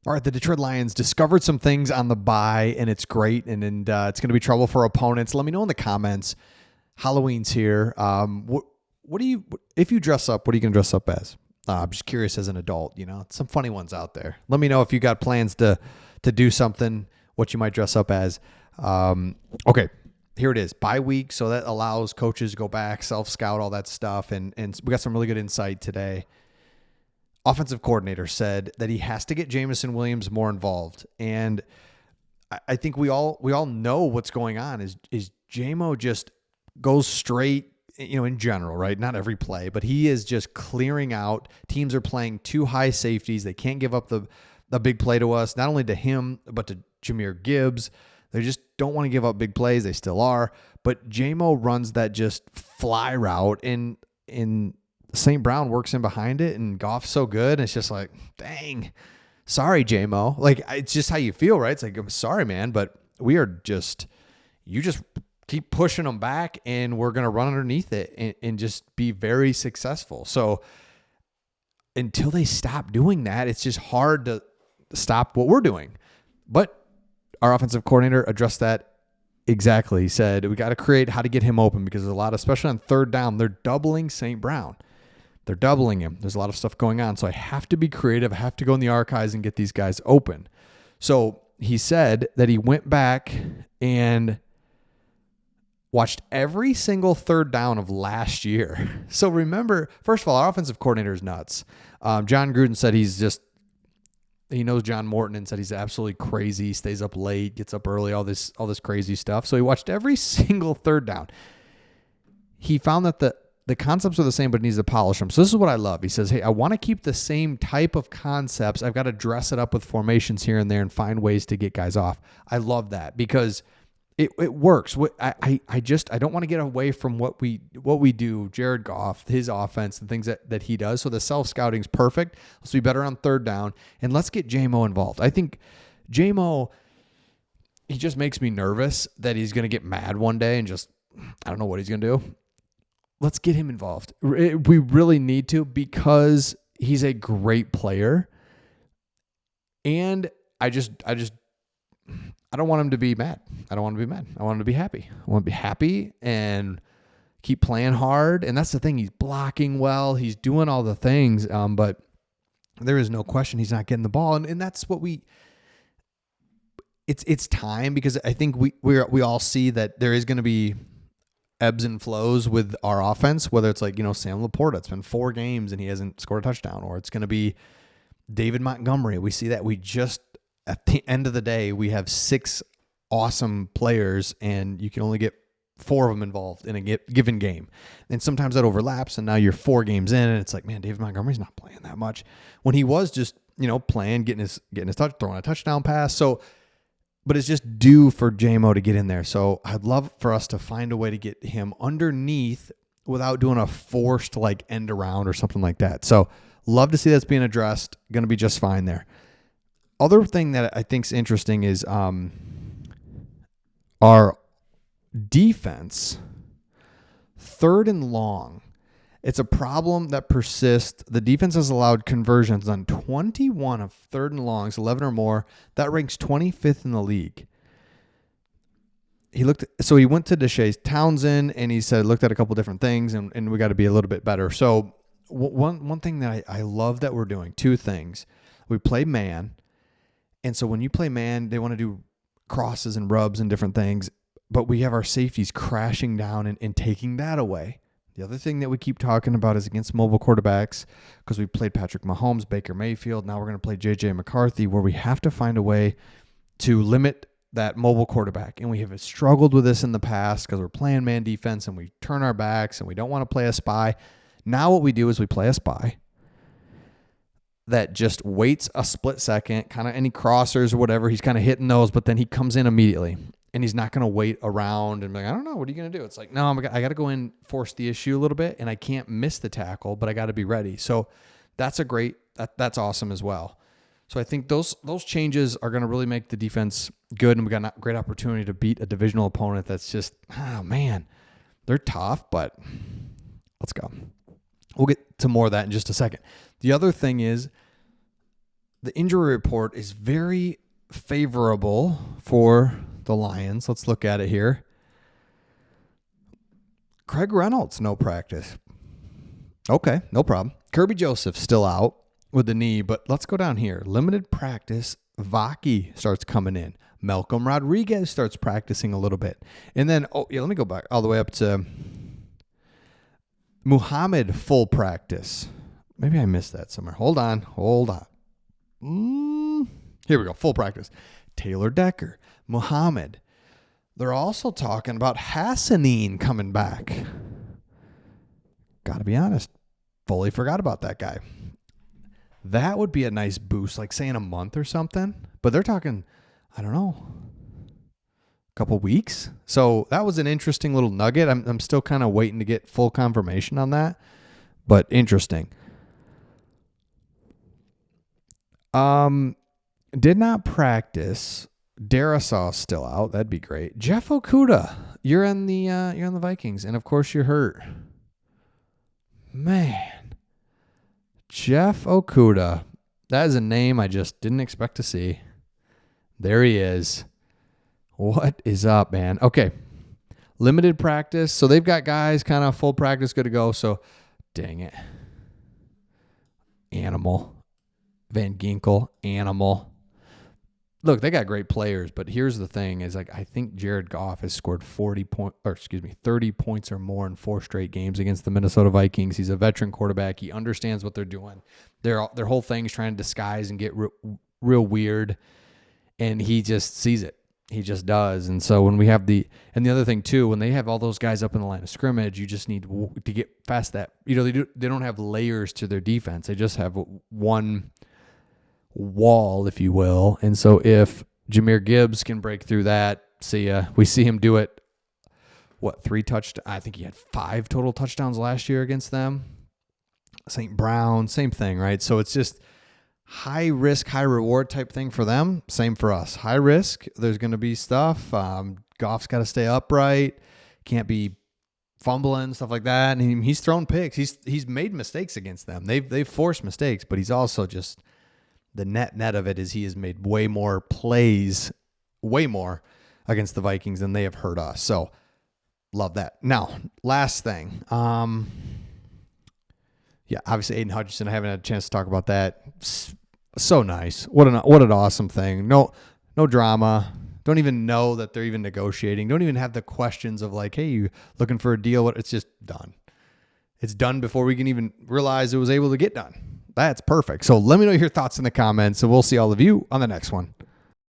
All right, the Detroit Lions discovered some things on the bye, and it's great, and it's going to be trouble for opponents. Let me know in the comments. Halloween's here. What do you, if you dress up, what are you going to dress up as? I'm just curious as an adult, some funny ones out there. Let me know if you got plans to do something, what you might dress up as. Okay, here it is. Bye week, so that allows coaches to go back, self-scout, all that stuff, and we got some really good insight today. Offensive coordinator said that he has to get Jameson Williams more involved. And I think we all know what's going on is JMO just goes straight, in general, right? Not every play, but he is just clearing out. Teams are playing too high safeties. They can't give up the big play to us, not only to him, but to Jahmyr Gibbs. They just don't want to give up big plays. They still are. But JMO runs that just fly route in St. Brown works in behind it, and Goff's so good. And it's just like, dang, sorry, JMO. Like, it's just how you feel, right? It's like, I'm sorry, man, but you just keep pushing them back, and we're going to run underneath it and just be very successful. So until they stop doing that, it's just hard to stop what we're doing. But our offensive coordinator addressed that exactly. He said, we got to create how to get him open, because there's a lot, especially on third down, they're doubling St. Brown. They're doubling him. There's a lot of stuff going on. So I have to be creative. I have to go in the archives and get these guys open. So he said that he went back and watched every single third down of last year. So remember, first of all, our offensive coordinator is nuts. John Gruden said he knows John Morton and said he's absolutely crazy, stays up late, gets up early, all this crazy stuff. So he watched every single third down. He found that the concepts are the same, but he needs to polish them. So this is what I love. He says, hey, I want to keep the same type of concepts. I've got to dress it up with formations here and there and find ways to get guys off. I love that because it works. I don't want to get away from what we do, Jared Goff, his offense, and things that he does. So the self-scouting is perfect. Let's be better on third down, and let's get JMO involved. I think JMO, he just makes me nervous that he's going to get mad one day and just, I don't know what he's going to do. Let's get him involved. We really need to, because he's a great player. And I don't want him to be mad. I don't want him to be mad. I want him to be happy. I want him to be happy and keep playing hard. And that's the thing. He's blocking well. He's doing all the things. But there is no question he's not getting the ball. And that's what it's time, because I think we all see that there is going to be ebbs and flows with our offense, whether it's like, Sam Laporta, it's been 4 games and he hasn't scored a touchdown, or it's going to be David Montgomery. We see that at the end of the day, we have 6 awesome players and you can only get 4 of them involved in a given game. And sometimes that overlaps, and now you're 4 games in and it's like, man, David Montgomery's not playing that much, when he was just, playing, getting his touch, throwing a touchdown pass. So, but it's just due for JMO to get in there. So I'd love for us to find a way to get him underneath without doing a forced end around or something like that. So love to see that's being addressed. Going to be just fine there. Other thing that I think is interesting is our defense, third and long. It's a problem that persists. The defense has allowed conversions on 21 of third and longs, 11 or more. That ranks 25th in the league. He went to Deshae Townsend and he said, looked at a couple different things, and we got to be a little bit better. So one thing that I love that we're doing, 2 things. We play man. And so when you play man, they want to do crosses and rubs and different things, but we have our safeties crashing down and taking that away. The other thing that we keep talking about is against mobile quarterbacks, because we played Patrick Mahomes, Baker Mayfield. Now we're going to play J.J. McCarthy, where we have to find a way to limit that mobile quarterback. And we have struggled with this in the past because we're playing man defense and we turn our backs and we don't want to play a spy. Now what we do is we play a spy that just waits a split second, kind of any crossers or whatever. He's kind of hitting those, but then he comes in immediately. And he's not going to wait around and be like, I don't know, what are you going to do? It's like, no, I got to go in, force the issue a little bit, and I can't miss the tackle, but I got to be ready. So that's that's awesome as well. So I think those changes are going to really make the defense good, and we got a great opportunity to beat a divisional opponent that's just, oh man, they're tough, but let's go. We'll get to more of that in just a second. The other thing is The injury report is very favorable for the Lions. Let's look at it here. Craig Reynolds, no practice. Okay, no problem. Kirby Joseph still out with the knee, but let's go down here. Limited practice. Vaki starts coming in. Malcolm Rodriguez starts practicing a little bit. And then, let me go back all the way up to Muhammad, full practice. Maybe I missed that somewhere. Hold on. Here we go, full practice. Taylor Decker, Muhammad. They're also talking about Hassanin coming back. Got to be honest, fully forgot about that guy. That would be a nice boost, like say in a month or something. But they're talking, I don't know, a couple weeks. So that was an interesting little nugget. I'm still kind of waiting to get full confirmation on that, but interesting. Did not practice. Darisaw still out. That'd be great. Jeff Okuda, you're on the Vikings, and of course you're hurt. Man, Jeff Okuda. That is a name I just didn't expect to see. There he is. What is up, man? Okay, limited practice. So they've got guys kind of full practice, good to go. So, dang it, animal. Van Ginkel, animal. Look, they got great players, but here's the thing: is like I think Jared Goff has scored 30 points or more in 4 straight games against the Minnesota Vikings. He's a veteran quarterback. He understands what they're doing. Their whole thing is trying to disguise and get real weird, and he just sees it. He just does. And so when we have the other thing too, when they have all those guys up in the line of scrimmage, you just need to get past that. They don't have layers to their defense. They just have one wall, if you will. And so if Jahmyr Gibbs can break through that, we see him do it. 3 touchdowns? I think he had 5 total touchdowns last year against them. St. Brown, same thing, right? So it's just high risk, high reward type thing for them. Same for us. High risk, there's going to be stuff. Goff's got to stay upright. Can't be fumbling, stuff like that. And he's thrown picks. He's made mistakes against them. They've forced mistakes, but he's also just the net of it is he has made way more plays against the Vikings than they have hurt us. So love that. Now, last thing. Obviously Aiden Hutchinson. I haven't had a chance to talk about that. So nice. What an awesome thing. No drama. Don't even know that they're even negotiating. Don't even have the questions of like, hey, you looking for a deal? It's just done. It's done before we can even realize it was able to get done. That's perfect. So let me know your thoughts in the comments, and we'll see all of you on the next one.